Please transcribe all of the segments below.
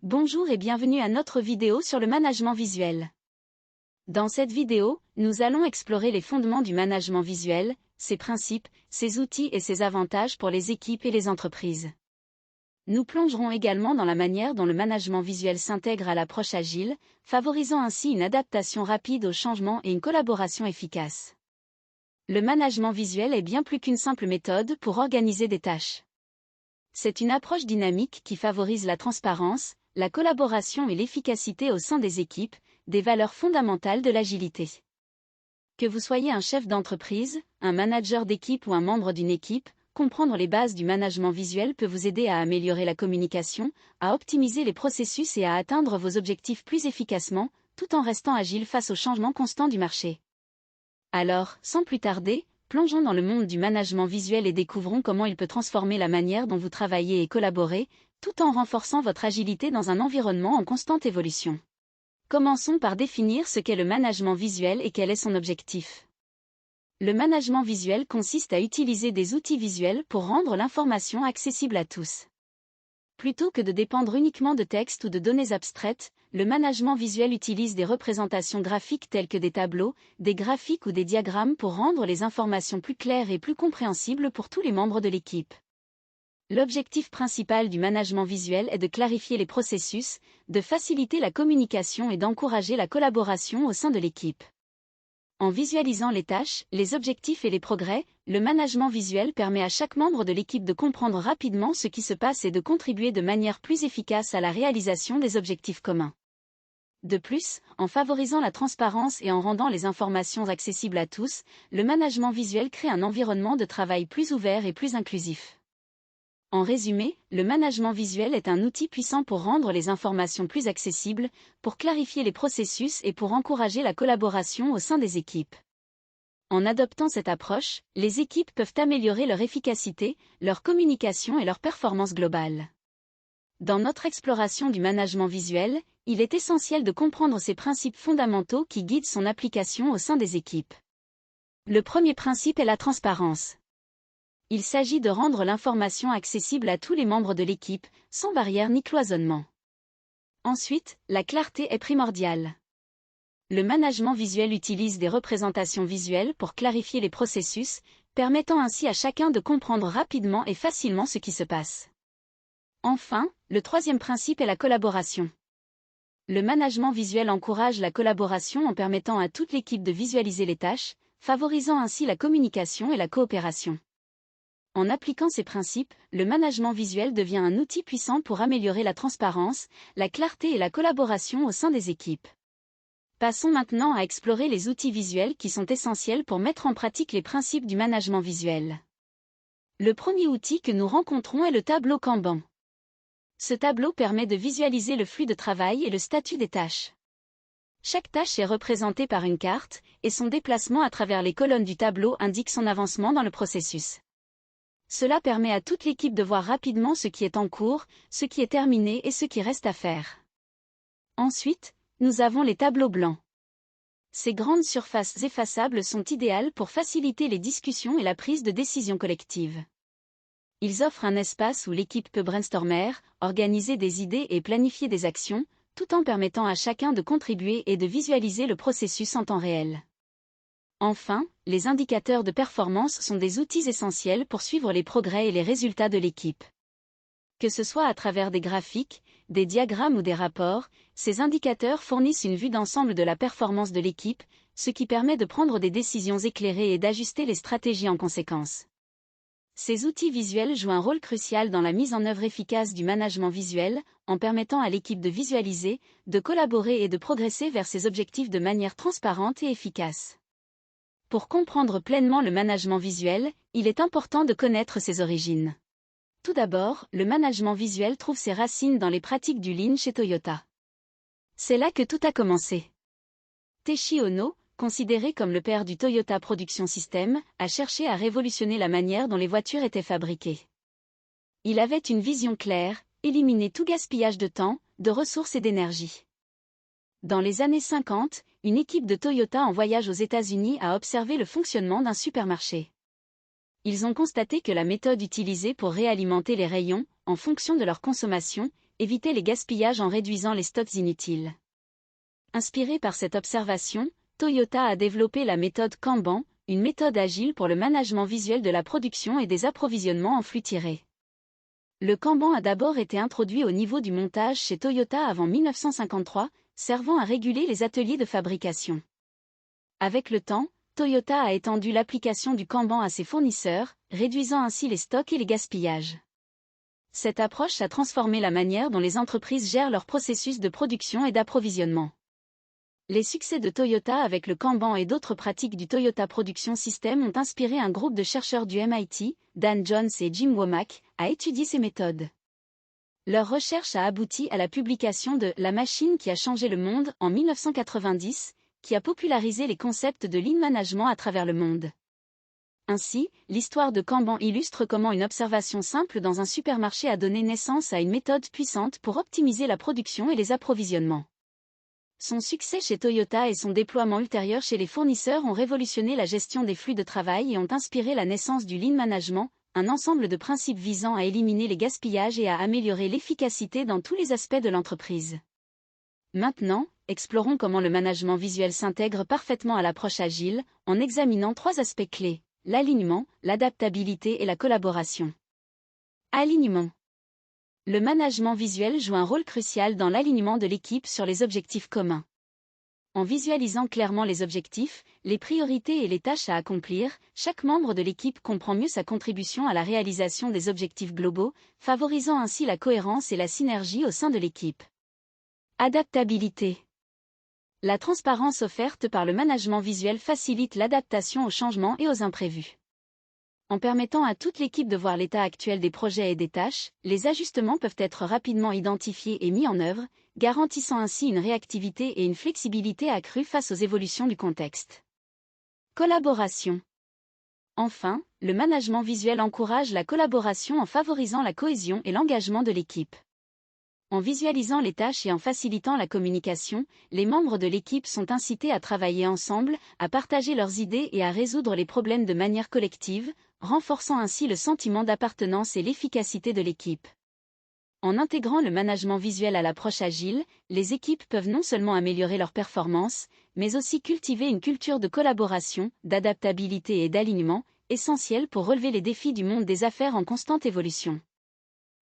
Bonjour et bienvenue à notre vidéo sur le management visuel. Dans cette vidéo, nous allons explorer les fondements du management visuel, ses principes, ses outils et ses avantages pour les équipes et les entreprises. Nous plongerons également dans la manière dont le management visuel s'intègre à l'approche agile, favorisant ainsi une adaptation rapide aux changements et une collaboration efficace. Le management visuel est bien plus qu'une simple méthode pour organiser des tâches. C'est une approche dynamique qui favorise la transparence, la collaboration et l'efficacité au sein des équipes, des valeurs fondamentales de l'agilité. Que vous soyez un chef d'entreprise, un manager d'équipe ou un membre d'une équipe, comprendre les bases du management visuel peut vous aider à améliorer la communication, à optimiser les processus et à atteindre vos objectifs plus efficacement, tout en restant agile face aux changements constants du marché. Alors, sans plus tarder, plongeons dans le monde du management visuel et découvrons comment il peut transformer la manière dont vous travaillez et collaborez, tout en renforçant votre agilité dans un environnement en constante évolution. Commençons par définir ce qu'est le management visuel et quel est son objectif. Le management visuel consiste à utiliser des outils visuels pour rendre l'information accessible à tous. Plutôt que de dépendre uniquement de textes ou de données abstraites, le management visuel utilise des représentations graphiques telles que des tableaux, des graphiques ou des diagrammes pour rendre les informations plus claires et plus compréhensibles pour tous les membres de l'équipe. L'objectif principal du management visuel est de clarifier les processus, de faciliter la communication et d'encourager la collaboration au sein de l'équipe. En visualisant les tâches, les objectifs et les progrès, le management visuel permet à chaque membre de l'équipe de comprendre rapidement ce qui se passe et de contribuer de manière plus efficace à la réalisation des objectifs communs. De plus, en favorisant la transparence et en rendant les informations accessibles à tous, le management visuel crée un environnement de travail plus ouvert et plus inclusif. En résumé, le management visuel est un outil puissant pour rendre les informations plus accessibles, pour clarifier les processus et pour encourager la collaboration au sein des équipes. En adoptant cette approche, les équipes peuvent améliorer leur efficacité, leur communication et leur performance globale. Dans notre exploration du management visuel, il est essentiel de comprendre ces principes fondamentaux qui guident son application au sein des équipes. Le premier principe est la transparence. Il s'agit de rendre l'information accessible à tous les membres de l'équipe, sans barrière ni cloisonnement. Ensuite, la clarté est primordiale. Le management visuel utilise des représentations visuelles pour clarifier les processus, permettant ainsi à chacun de comprendre rapidement et facilement ce qui se passe. Enfin, le troisième principe est la collaboration. Le management visuel encourage la collaboration en permettant à toute l'équipe de visualiser les tâches, favorisant ainsi la communication et la coopération. En appliquant ces principes, le management visuel devient un outil puissant pour améliorer la transparence, la clarté et la collaboration au sein des équipes. Passons maintenant à explorer les outils visuels qui sont essentiels pour mettre en pratique les principes du management visuel. Le premier outil que nous rencontrons est le tableau Kanban. Ce tableau permet de visualiser le flux de travail et le statut des tâches. Chaque tâche est représentée par une carte, et son déplacement à travers les colonnes du tableau indique son avancement dans le processus. Cela permet à toute l'équipe de voir rapidement ce qui est en cours, ce qui est terminé et ce qui reste à faire. Ensuite, nous avons les tableaux blancs. Ces grandes surfaces effaçables sont idéales pour faciliter les discussions et la prise de décision collective. Ils offrent un espace où l'équipe peut brainstormer, organiser des idées et planifier des actions, tout en permettant à chacun de contribuer et de visualiser le processus en temps réel. Enfin, les indicateurs de performance sont des outils essentiels pour suivre les progrès et les résultats de l'équipe. Que ce soit à travers des graphiques, des diagrammes ou des rapports, ces indicateurs fournissent une vue d'ensemble de la performance de l'équipe, ce qui permet de prendre des décisions éclairées et d'ajuster les stratégies en conséquence. Ces outils visuels jouent un rôle crucial dans la mise en œuvre efficace du management visuel, en permettant à l'équipe de visualiser, de collaborer et de progresser vers ses objectifs de manière transparente et efficace. Pour comprendre pleinement le management visuel, il est important de connaître ses origines. Tout d'abord, le management visuel trouve ses racines dans les pratiques du Lean chez Toyota. C'est là que tout a commencé. Teishi Ohno, considéré comme le père du Toyota Production System, a cherché à révolutionner la manière dont les voitures étaient fabriquées. Il avait une vision claire, éliminer tout gaspillage de temps, de ressources et d'énergie. Dans les années 50, une équipe de Toyota en voyage aux États-Unis a observé le fonctionnement d'un supermarché. Ils ont constaté que la méthode utilisée pour réalimenter les rayons, en fonction de leur consommation, éviter les gaspillages en réduisant les stocks inutiles. Inspiré par cette observation, Toyota a développé la méthode Kanban, une méthode agile pour le management visuel de la production et des approvisionnements en flux tirés. Le Kanban a d'abord été introduit au niveau du montage chez Toyota avant 1953, servant à réguler les ateliers de fabrication. Avec le temps, Toyota a étendu l'application du Kanban à ses fournisseurs, réduisant ainsi les stocks et les gaspillages. Cette approche a transformé la manière dont les entreprises gèrent leur processus de production et d'approvisionnement. Les succès de Toyota avec le Kanban et d'autres pratiques du Toyota Production System ont inspiré un groupe de chercheurs du MIT, Dan Jones et Jim Womack, à étudier ces méthodes. Leur recherche a abouti à la publication de « La machine qui a changé le monde » en 1990, qui a popularisé les concepts de lean management à travers le monde. Ainsi, l'histoire de Kanban illustre comment une observation simple dans un supermarché a donné naissance à une méthode puissante pour optimiser la production et les approvisionnements. Son succès chez Toyota et son déploiement ultérieur chez les fournisseurs ont révolutionné la gestion des flux de travail et ont inspiré la naissance du lean management, un ensemble de principes visant à éliminer les gaspillages et à améliorer l'efficacité dans tous les aspects de l'entreprise. Maintenant, explorons comment le management visuel s'intègre parfaitement à l'approche agile, en examinant 3 aspects clés: l'alignement, l'adaptabilité et la collaboration. Alignement. Le management visuel joue un rôle crucial dans l'alignement de l'équipe sur les objectifs communs. En visualisant clairement les objectifs, les priorités et les tâches à accomplir, chaque membre de l'équipe comprend mieux sa contribution à la réalisation des objectifs globaux, favorisant ainsi la cohérence et la synergie au sein de l'équipe. Adaptabilité. La transparence offerte par le management visuel facilite l'adaptation aux changements et aux imprévus. En permettant à toute l'équipe de voir l'état actuel des projets et des tâches, les ajustements peuvent être rapidement identifiés et mis en œuvre, garantissant ainsi une réactivité et une flexibilité accrues face aux évolutions du contexte. Collaboration. Enfin, le management visuel encourage la collaboration en favorisant la cohésion et l'engagement de l'équipe. En visualisant les tâches et en facilitant la communication, les membres de l'équipe sont incités à travailler ensemble, à partager leurs idées et à résoudre les problèmes de manière collective, renforçant ainsi le sentiment d'appartenance et l'efficacité de l'équipe. En intégrant le management visuel à l'approche agile, les équipes peuvent non seulement améliorer leurs performances, mais aussi cultiver une culture de collaboration, d'adaptabilité et d'alignement, essentielle pour relever les défis du monde des affaires en constante évolution.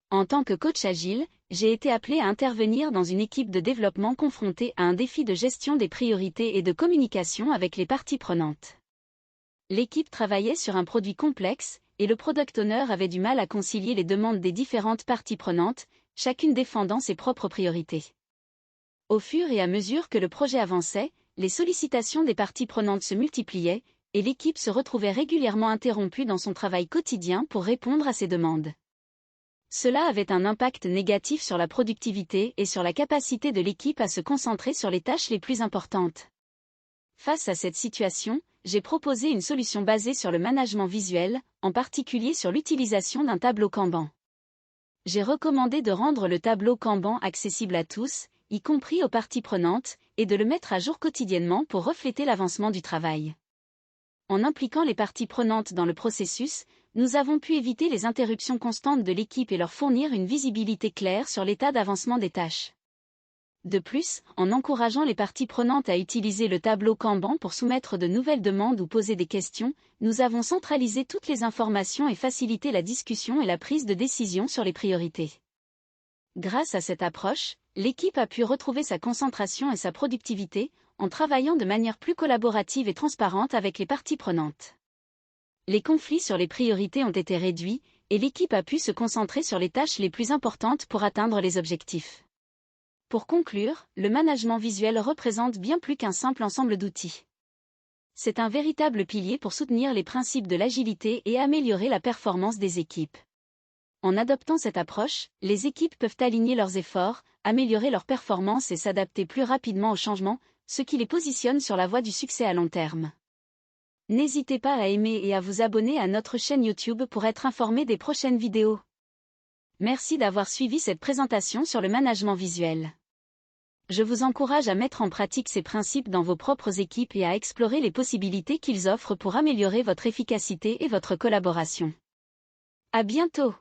En tant que coach agile, j'ai été appelé à intervenir dans une équipe de développement confrontée à un défi de gestion des priorités et de communication avec les parties prenantes. L'équipe travaillait sur un produit complexe, et le product owner avait du mal à concilier les demandes des différentes parties prenantes, chacune défendant ses propres priorités. Au fur et à mesure que le projet avançait, les sollicitations des parties prenantes se multipliaient, et l'équipe se retrouvait régulièrement interrompue dans son travail quotidien pour répondre à ces demandes. Cela avait un impact négatif sur la productivité et sur la capacité de l'équipe à se concentrer sur les tâches les plus importantes. Face à cette situation, j'ai proposé une solution basée sur le management visuel, en particulier sur l'utilisation d'un tableau Kanban. J'ai recommandé de rendre le tableau Kanban accessible à tous, y compris aux parties prenantes, et de le mettre à jour quotidiennement pour refléter l'avancement du travail. En impliquant les parties prenantes dans le processus, nous avons pu éviter les interruptions constantes de l'équipe et leur fournir une visibilité claire sur l'état d'avancement des tâches. De plus, en encourageant les parties prenantes à utiliser le tableau Kanban pour soumettre de nouvelles demandes ou poser des questions, nous avons centralisé toutes les informations et facilité la discussion et la prise de décision sur les priorités. Grâce à cette approche, l'équipe a pu retrouver sa concentration et sa productivité, en travaillant de manière plus collaborative et transparente avec les parties prenantes. Les conflits sur les priorités ont été réduits, et l'équipe a pu se concentrer sur les tâches les plus importantes pour atteindre les objectifs. Pour conclure, le management visuel représente bien plus qu'un simple ensemble d'outils. C'est un véritable pilier pour soutenir les principes de l'agilité et améliorer la performance des équipes. En adoptant cette approche, les équipes peuvent aligner leurs efforts, améliorer leur performance et s'adapter plus rapidement aux changements, ce qui les positionne sur la voie du succès à long terme. N'hésitez pas à aimer et à vous abonner à notre chaîne YouTube pour être informé des prochaines vidéos. Merci d'avoir suivi cette présentation sur le management visuel. Je vous encourage à mettre en pratique ces principes dans vos propres équipes et à explorer les possibilités qu'ils offrent pour améliorer votre efficacité et votre collaboration. À bientôt!